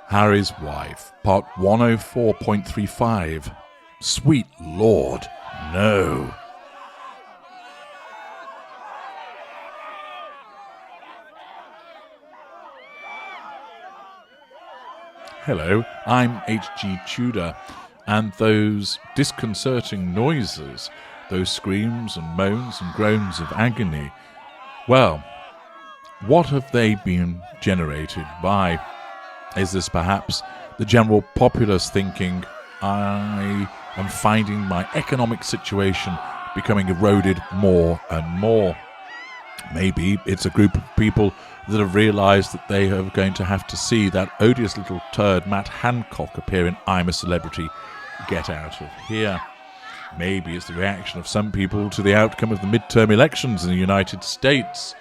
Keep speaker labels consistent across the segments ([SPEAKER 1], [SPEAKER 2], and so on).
[SPEAKER 1] Harry's Wife, part 104.35. Sweet Lord, no. Hello, I'm H.G. Tudor, and those disconcerting noises, those screams and moans and groans of agony, well, what have they been generated by? Is this perhaps the general populace thinking, I am finding my economic situation becoming eroded more and more? Maybe it's a group of people that have realised that they are going to have to see that odious little turd Matt Hancock appear in I'm a Celebrity, Get Out of Here. Maybe it's the reaction of some people to the outcome of the midterm elections in the United States.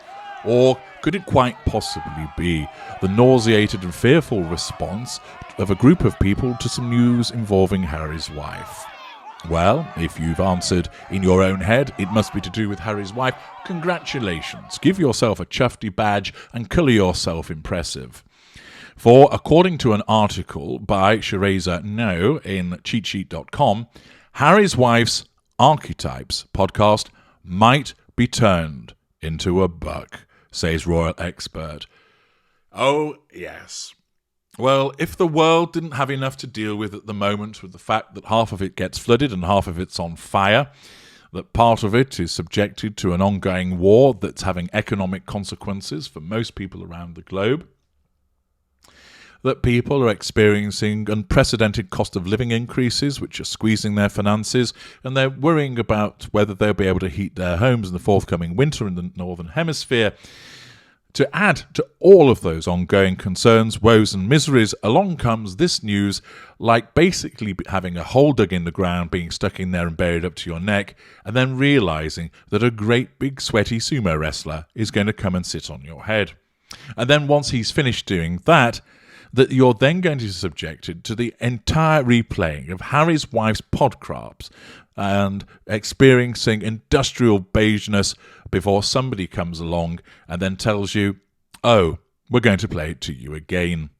[SPEAKER 1] Or could it quite possibly be the nauseated and fearful response of a group of people to some news involving Harry's wife? Well, if you've answered in your own head, it must be to do with Harry's wife. Congratulations. Give yourself a chufty badge and colour yourself impressive. For according to an article by Shereza No in cheatsheet.com, Harry's wife's Archetypes podcast might be turned into a book, says royal expert. Oh, yes. Well, if the world didn't have enough to deal with at the moment with the fact that half of it gets flooded and half of it's on fire, that part of it is subjected to an ongoing war that's having economic consequences for most people around the globe, that people are experiencing unprecedented cost of living increases which are squeezing their finances, and they're worrying about whether they'll be able to heat their homes in the forthcoming winter in the Northern Hemisphere. To add to all of those ongoing concerns, woes and miseries, along comes this news, like basically having a hole dug in the ground, being stuck in there and buried up to your neck, and then realising that a great big sweaty sumo wrestler is going to come and sit on your head. And then once he's finished doing that you're then going to be subjected to the entire replaying of Harry's wife's podcraps and experiencing industrial beigeness before somebody comes along and then tells you, oh, we're going to play it to you again.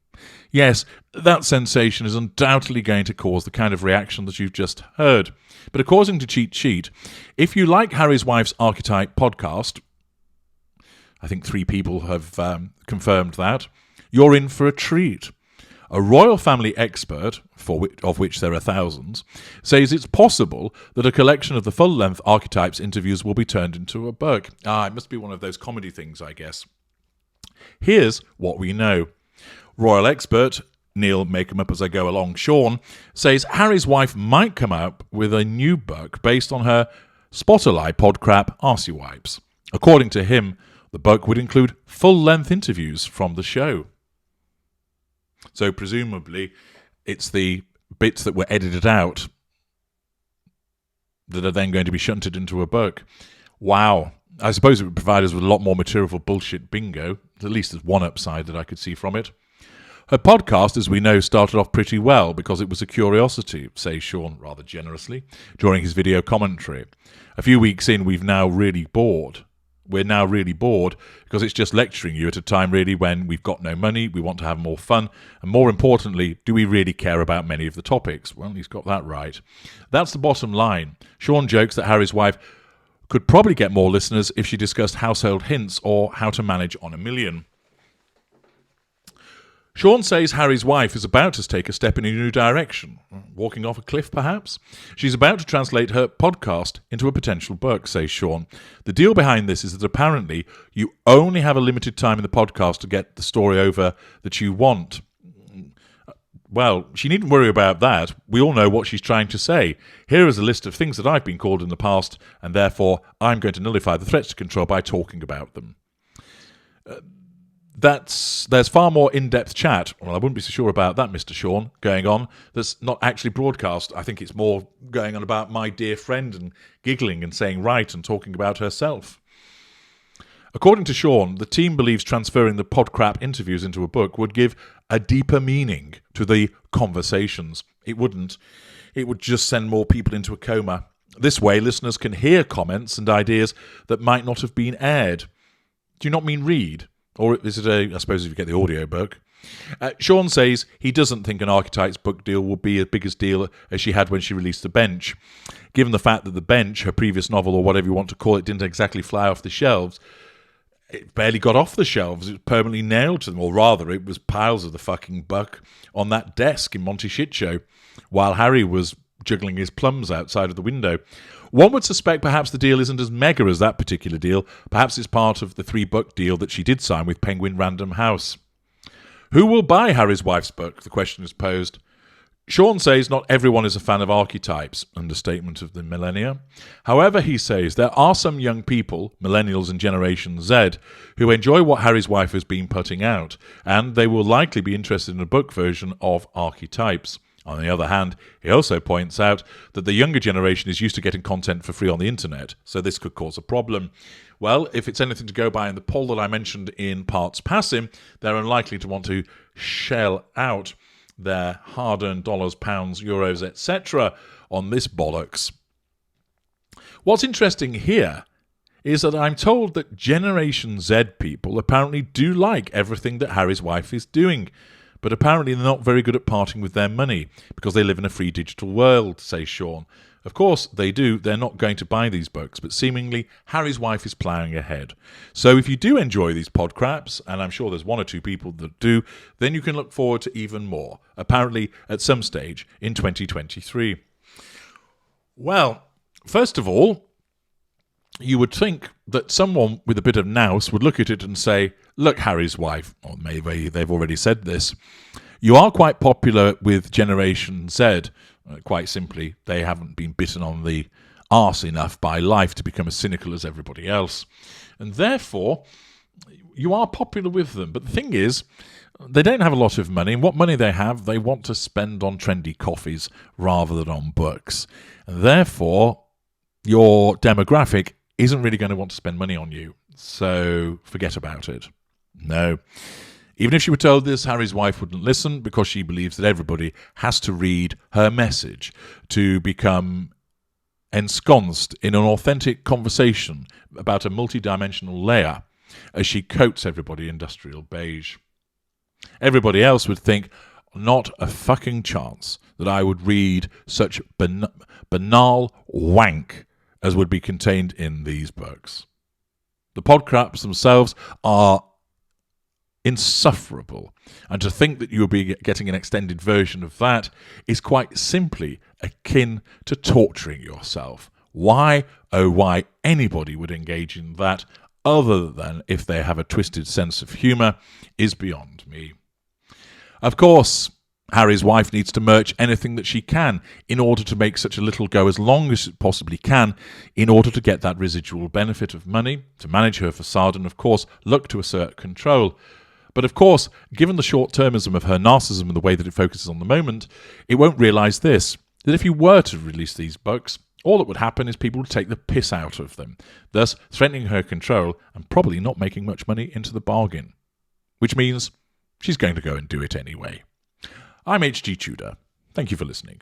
[SPEAKER 1] Yes, that sensation is undoubtedly going to cause the kind of reaction that you've just heard. But according to Cheat Sheet, if you like Harry's wife's Archetype podcast, I think 3 people have confirmed that, you're in for a treat. A royal family expert, of which there are thousands, says it's possible that a collection of the full-length Archetypes interviews will be turned into a book. It must be one of those comedy things, I guess. Here's what we know. Royal expert Neil Make 'em Up As I Go Along Sean says Harry's wife might come out with a new book based on her Spot-a-lie podcrap Arsey Wipes. According to him, the book would include full-length interviews from the show. So presumably it's the bits that were edited out that are then going to be shunted into a book. Wow. I suppose it would provide us with a lot more material for bullshit bingo. At least there's one upside that I could see from it. Her podcast, as we know, started off pretty well because it was a curiosity, says Sean rather generously, during his video commentary. A few weeks in, we're now really bored because it's just lecturing you at a time really when we've got no money, we want to have more fun, and more importantly, do we really care about many of the topics? Well, he's got that right. That's the bottom line. Sean jokes that Harry's wife could probably get more listeners if she discussed household hints or how to manage on a million. Sean says Harry's wife is about to take a step in a new direction. Walking off a cliff, perhaps? She's about to translate her podcast into a potential book, says Sean. The deal behind this is that apparently you only have a limited time in the podcast to get the story over that you want. Well, she needn't worry about that. We all know what she's trying to say. Here is a list of things that I've been called in the past, and therefore I'm going to nullify the threats to control by talking about them. There's far more in-depth chat, well, I wouldn't be so sure about that, Mr. Sean, going on, that's not actually broadcast. I think it's more going on about my dear friend and giggling and saying right and talking about herself. According to Sean, the team believes transferring the podcrap interviews into a book would give a deeper meaning to the conversations. It wouldn't. It would just send more people into a coma. This way, listeners can hear comments and ideas that might not have been aired. Do you not mean read? Or is it I suppose if you get the audio book, Sean says he doesn't think an Archetypes book deal will be as big a deal as she had when she released The Bench. Given the fact that The Bench, her previous novel or whatever you want to call it, didn't exactly fly off the shelves, it barely got off the shelves. It was permanently nailed to them, or rather, it was piles of the fucking buck on that desk in Monty Shit Show, while Harry was juggling his plums outside of the window. One would suspect perhaps the deal isn't as mega as that particular deal. Perhaps it's part of the 3-book deal that she did sign with Penguin Random House. Who will buy Harry's wife's book? The question is posed. Sean says not everyone is a fan of Archetypes, understatement of the millennia. However, he says there are some young people, millennials and Generation Z, who enjoy what Harry's wife has been putting out, and they will likely be interested in a book version of Archetypes. On the other hand, he also points out that the younger generation is used to getting content for free on the internet, so this could cause a problem. Well, if it's anything to go by in the poll that I mentioned in parts passing, they're unlikely to want to shell out their hard-earned dollars, pounds, euros, etc. on this bollocks. What's interesting here is that I'm told that Generation Z people apparently do like everything that Harry's wife is doing, but apparently they're not very good at parting with their money because they live in a free digital world, says Sean. Of course, they do. They're not going to buy these books, but seemingly Harry's wife is ploughing ahead. So if you do enjoy these podcraps, and I'm sure there's 1 or 2 people that do, then you can look forward to even more, apparently at some stage in 2023. Well, first of all, you would think that someone with a bit of nous would look at it and say, look, Harry's wife, or maybe they've already said this, you are quite popular with Generation Z. Quite simply, they haven't been bitten on the arse enough by life to become as cynical as everybody else. And therefore, you are popular with them. But the thing is, they don't have a lot of money. And what money they have, they want to spend on trendy coffees rather than on books. And therefore, your demographic isn't really going to want to spend money on you. So forget about it. No. Even if she were told this, Harry's wife wouldn't listen because she believes that everybody has to read her message to become ensconced in an authentic conversation about a multidimensional layer as she coats everybody industrial beige. Everybody else would think, not a fucking chance that I would read such banal wank as would be contained in these books. The podcraps themselves are insufferable, and to think that you'll be getting an extended version of that is quite simply akin to torturing yourself. Why, oh why anybody would engage in that other than if they have a twisted sense of humour is beyond me. Of course, Harry's wife needs to merch anything that she can in order to make such a little go as long as it possibly can in order to get that residual benefit of money, to manage her facade and, of course, look to assert control. But of course, given the short-termism of her narcissism and the way that it focuses on the moment, it won't realise this, that if you were to release these books, all that would happen is people would take the piss out of them, thus threatening her control and probably not making much money into the bargain. Which means she's going to go and do it anyway. I'm H.G. Tudor. Thank you for listening.